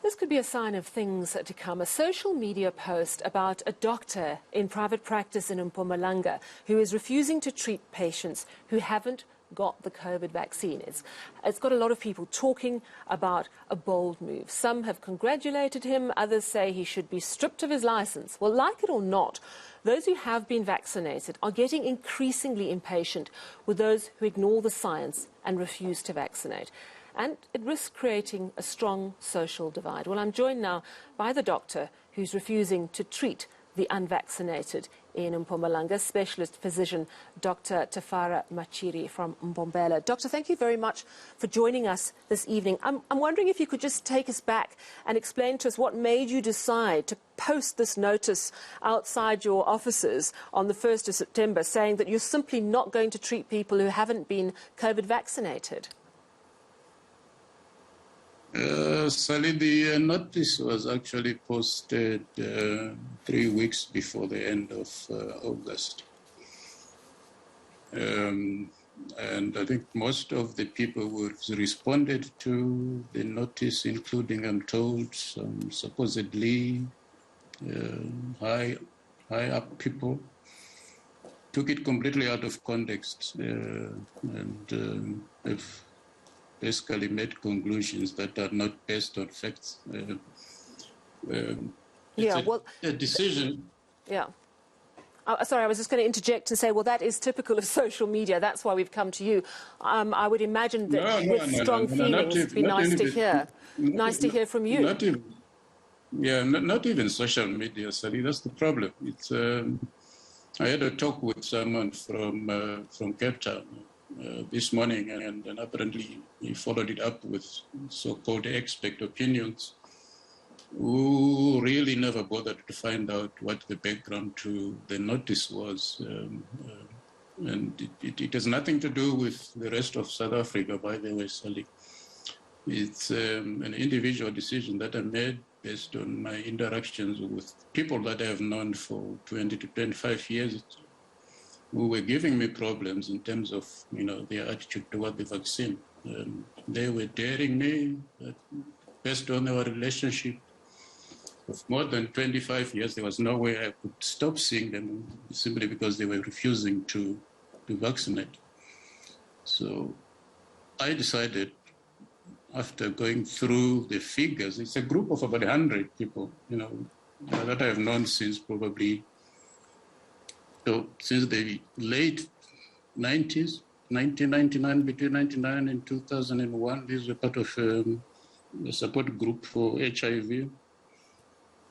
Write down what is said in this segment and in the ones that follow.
This could be a sign of things to come. A social media post about a doctor in private practice in Mbombela who is refusing to treat patients who haven't got the COVID vaccine. It's got a lot of people talking about a bold move. Some have congratulated him, others say he should be stripped of his license. Well, like it or not, those who have been vaccinated are getting increasingly impatient with those who ignore the science and refuse to vaccinate. And it risks creating a strong social divide. Well, I'm joined now by the doctor who's refusing to treat the unvaccinated in Mbombela, specialist physician Dr. Tafara Machiri from Mbombela. Doctor, thank you very much for joining us this evening. I'm wondering if you could just take us back and explain to us what made you decide to post this notice outside your offices on the 1st of September saying that you're simply not going to treat people who haven't been COVID vaccinated. Sally, the notice was actually posted 3 weeks before the end of August. And I think most of the people who responded to the notice, including, I'm told, some supposedly high up people, took it completely out of context and have basically made conclusions that are not based on facts. A decision. Yeah. Sorry, I was just going to interject and say, well, that is typical of social media. That's why we've come to you. I would imagine that with strong feelings, it'd be nice to hear. Nice to hear from you. Not even social media, Sally. That's the problem. It's. I had a talk with someone from Cape Town this morning, and apparently he followed it up with so-called expert opinions who really never bothered to find out what the background to the notice was. And it has nothing to do with the rest of South Africa, by the way, Sally. It's an individual decision that I made based on my interactions with people that I have known for 20 to 25 years, who were giving me problems in terms of, their attitude toward the vaccine. They were daring me based on our relationship of more than 25 years. There was no way I could stop seeing them simply because they were refusing to vaccinate. So I decided, after going through the figures, it's a group of about 100 people, that I have known since probably since the late 90s, 1999, between 1999 and 2001, these were part of a support group for HIV.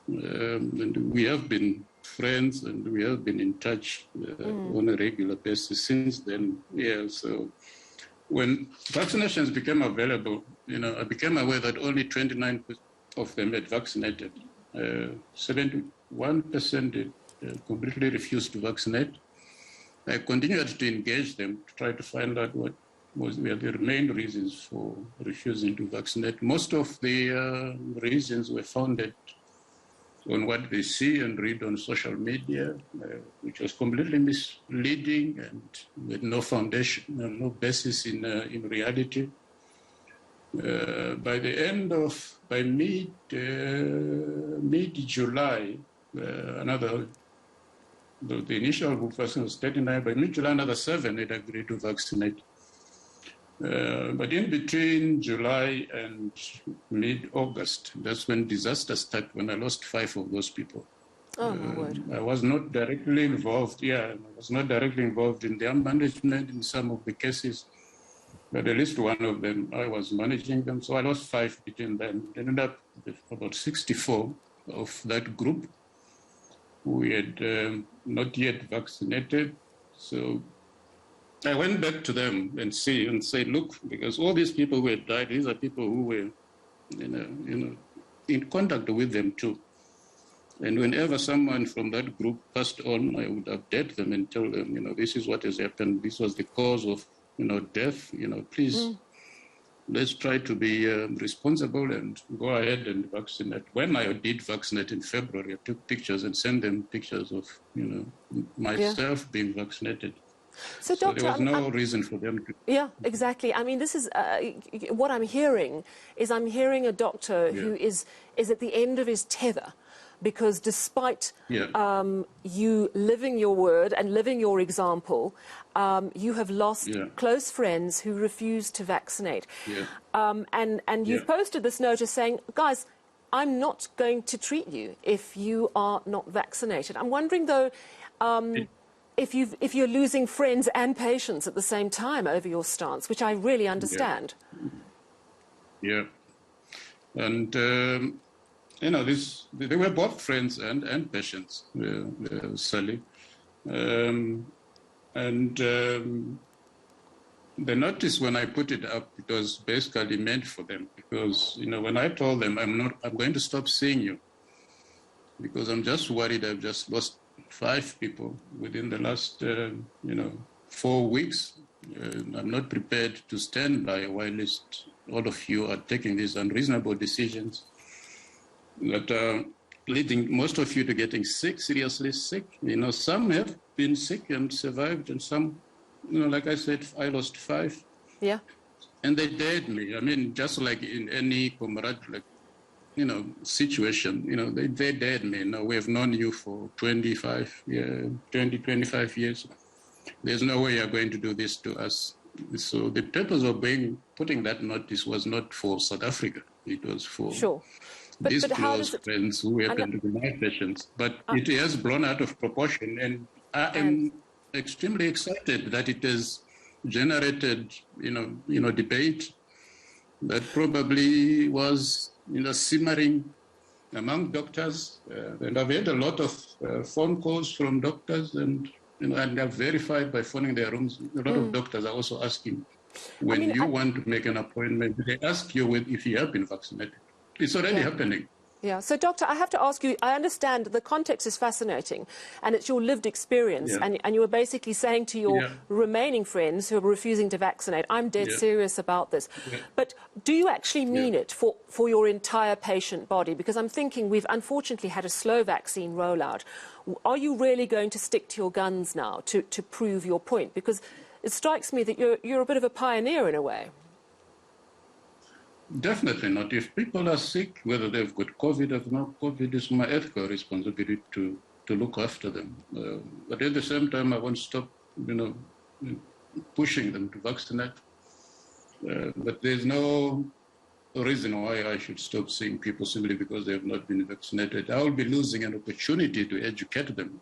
And we have been friends and we have been in touch on a regular basis since then. Yeah, so when vaccinations became available, I became aware that only 29% of them had vaccinated. 71% completely refused to vaccinate. I continued to engage them to try to find out what were the main reasons for refusing to vaccinate. Most of the reasons were founded on what they see and read on social media, which was completely misleading and with no foundation, no basis in reality. By mid-July, the initial group vaccine was 39. By mid-July, another 7 had agreed to vaccinate. But in between July and mid-August, that's when disaster started, when I lost 5 of those people. Oh, my word. I was not directly involved. I was not directly involved in their management in some of the cases, but at least one of them, I was managing them. So I lost 5 between them. It ended up with about 64 of that group who had not yet vaccinated. So I went back to them and said, look, because all these people who had died, these are people who were, in contact with them too. And whenever someone from that group passed on, I would update them and tell them, this is what has happened. This was the cause of, death. Please, let's try to be responsible and go ahead and vaccinate. When I did vaccinate in February, I took pictures and sent them pictures of, myself being vaccinated. So, So there Doctor, was no reason for them to. yeah, exactly. I mean, this is what I'm hearing is I'm hearing a doctor Yeah. who is at the end of his tether, because despite Yeah. you living your word and living your example, you have lost Yeah. close friends who refuse to vaccinate. Yeah. And Yeah. you've posted this notice saying, guys, I'm not going to treat you if you are not vaccinated. I'm wondering, though, if you're losing friends and patients at the same time over your stance, which I really Yeah. understand. Yeah. And they were both friends and patients, Sally. And the notice, when I put it up, it was basically meant for them, because when I told them I'm going to stop seeing you because I'm just worried I've just lost 5 people within the last 4 weeks. I'm not prepared to stand by while all of you are taking these unreasonable decisions that are leading most of you to getting sick, seriously sick. Some have been sick and survived, and some, like I said, I lost 5. Yeah. And they dared me. I mean, just like in any camaraderie, situation, they dared me. We have known you for 25 years. There's no way you're going to do this to us. So the purpose of putting that notice was not for South Africa. It was for Sure. these But how close does it... friends who happen to be my patients. But it has blown out of proportion, and I am extremely excited that it has generated, debate that probably was, simmering among doctors. And I've had a lot of phone calls from doctors, and and they're verified by phoning their rooms. A lot of doctors are also asking, when you want to make an appointment, they ask you if you have been vaccinated. It's already happening. Yeah. So, Doctor, I have to ask you, I understand the context is fascinating and it's your lived experience. Yeah. And you were basically saying to your remaining friends who are refusing to vaccinate, I'm dead serious about this. Yeah. But do you actually mean it for your entire patient body? Because I'm thinking we've unfortunately had a slow vaccine rollout. Are you really going to stick to your guns now to prove your point? Because it strikes me that you're a bit of a pioneer in a way. Definitely not. If people are sick, whether they've got COVID or not COVID, it's my ethical responsibility to look after them. But at the same time, I won't stop, pushing them to vaccinate. But there's no reason why I should stop seeing people simply because they have not been vaccinated. I will be losing an opportunity to educate them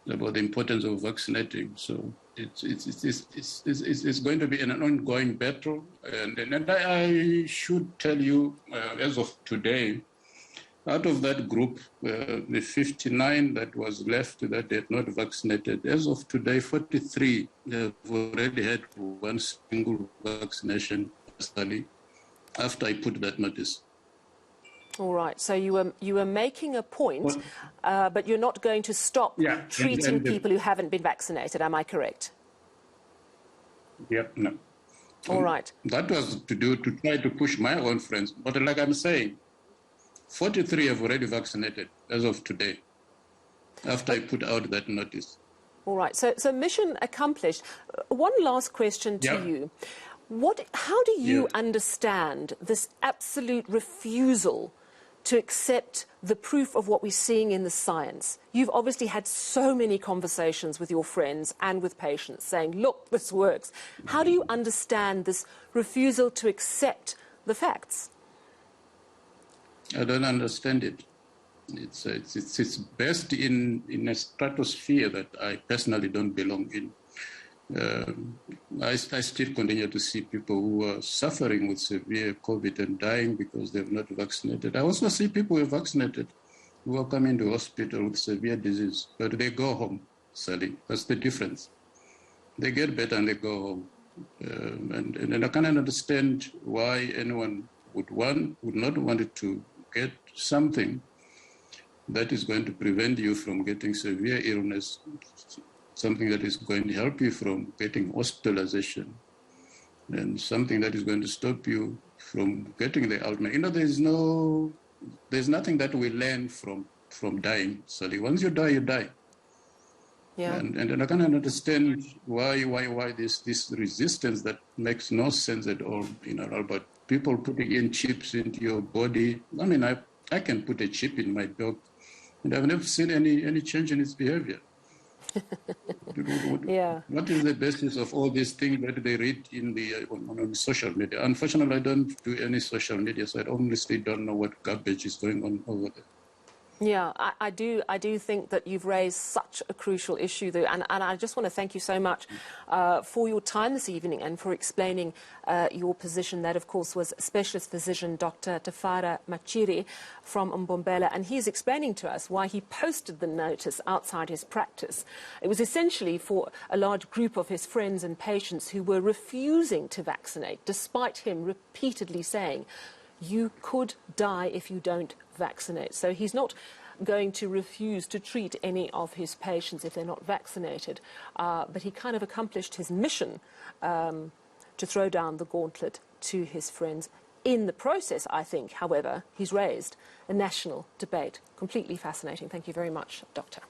about the importance of vaccinating. So it's going to be an ongoing battle. And I should tell you, as of today, out of that group, the 59 that was left that they had not vaccinated, as of today, 43 have already had one single vaccination study after I put that notice. All right. So you were making a point, but you're not going to stop treating people who haven't been vaccinated. Am I correct? Yeah, no. All right. That was to try to push my own friends. But like I'm saying, 43 have already vaccinated as of today, after I put out that notice. All right. So mission accomplished. One last question to you. How do you understand this absolute refusal to accept the proof of what we're seeing in the science? You've obviously had so many conversations with your friends and with patients saying, look, this works. How do you understand this refusal to accept the facts? I don't understand it. It's best in a stratosphere that I personally don't belong in. I still continue to see people who are suffering with severe COVID and dying because they've not vaccinated. I also see people who are vaccinated who are coming to hospital with severe disease, but they go home, Sally. That's the difference. They get better and they go home. And I cannot understand why anyone would not want to get something that is going to prevent you from getting severe illness, something that is going to help you from getting hospitalization, and something that is going to stop you from getting the ultimate. There's nothing that we learn from dying, Sally. Once you die, you die. Yeah. And I cannot understand why this resistance that makes no sense at all, about people putting in chips into your body. I mean, I can put a chip in my dog, and I've never seen any change in its behavior. Yeah. What is the basis of all these things that they read in the on social media? Unfortunately, I don't do any social media, so I honestly don't know what garbage is going on over there. Yeah, I do think that you've raised such a crucial issue there, and I just want to thank you so much for your time this evening and for explaining your position. That, of course, was specialist physician Dr. Tafara Machiri from Mbombela, and he's explaining to us why he posted the notice outside his practice. It was essentially for a large group of his friends and patients who were refusing to vaccinate, despite him repeatedly saying, you could die if you don't vaccinate. So he's not going to refuse to treat any of his patients if they're not vaccinated. But he kind of accomplished his mission to throw down the gauntlet to his friends. In the process, I think, however, he's raised a national debate. Completely fascinating. Thank you very much, Doctor.